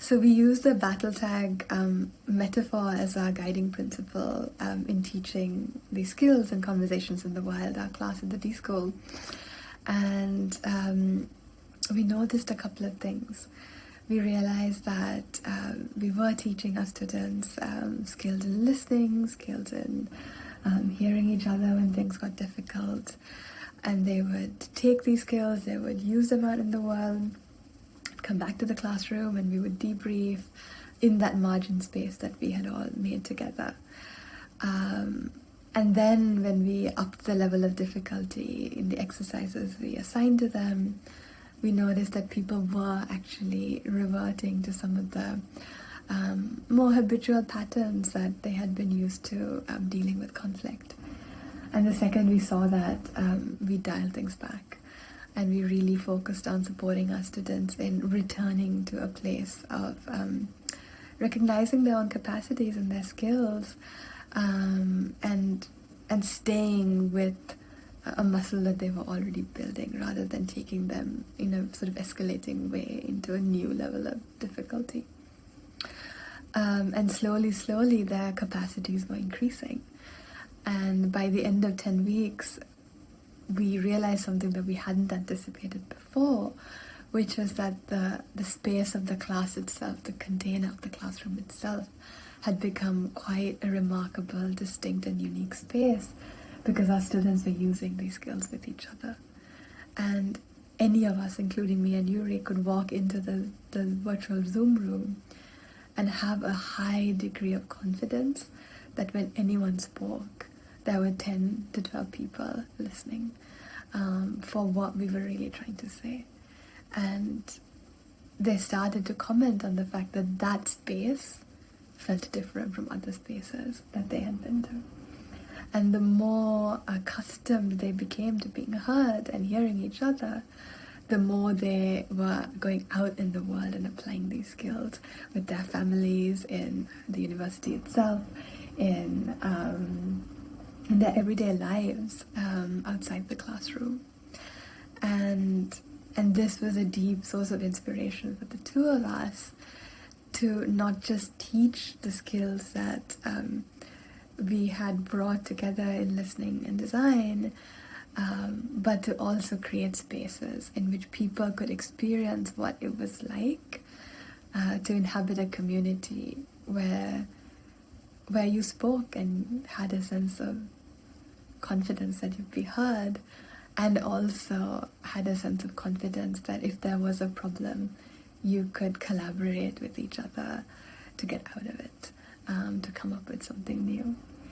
So we use the battle tag metaphor as our guiding principle in teaching these skills and conversations in the wild, our class at the D School. And we noticed a couple of things. We realized that we were teaching our students skills in listening, skills in hearing each other when things got difficult. And they would take these skills, they would use them out in the world, come back to the classroom, and we would debrief in that margin space that we had all made together. And then when we upped the level of difficulty in the exercises we assigned to them, we noticed that people were actually reverting to some of the more habitual patterns that they had been used to dealing with conflict. And the second we saw that, we dialed things back, and we really focused on supporting our students in returning to a place of recognizing their own capacities and their skills, and staying with a muscle that they were already building, rather than taking them in a sort of escalating way into a new level of difficulty. And slowly their capacities were increasing. And by the end of 10 weeks, we realized something that we hadn't anticipated before, which was that the space of the class itself, the container of the classroom itself, had become quite a remarkable, distinct and unique space, because our students were using these skills with each other. And any of us, including me and Yuri, could walk into the virtual Zoom room and have a high degree of confidence that when anyone spoke, there were 10 to 12 people listening for what we were really trying to say. And they started to comment on the fact that that space felt different from other spaces that they had been to. And the more accustomed they became to being heard and hearing each other, the more they were going out in the world and applying these skills with their families, in the university itself, in their everyday lives outside the classroom. And this was a deep source of inspiration for the two of us to not just teach the skills that we had brought together in listening and design, but to also create spaces in which people could experience what it was like to inhabit a community where you spoke and had a sense of confidence that you'd be heard, and also had a sense of confidence that if there was a problem, you could collaborate with each other to get out of it, to come up with something new.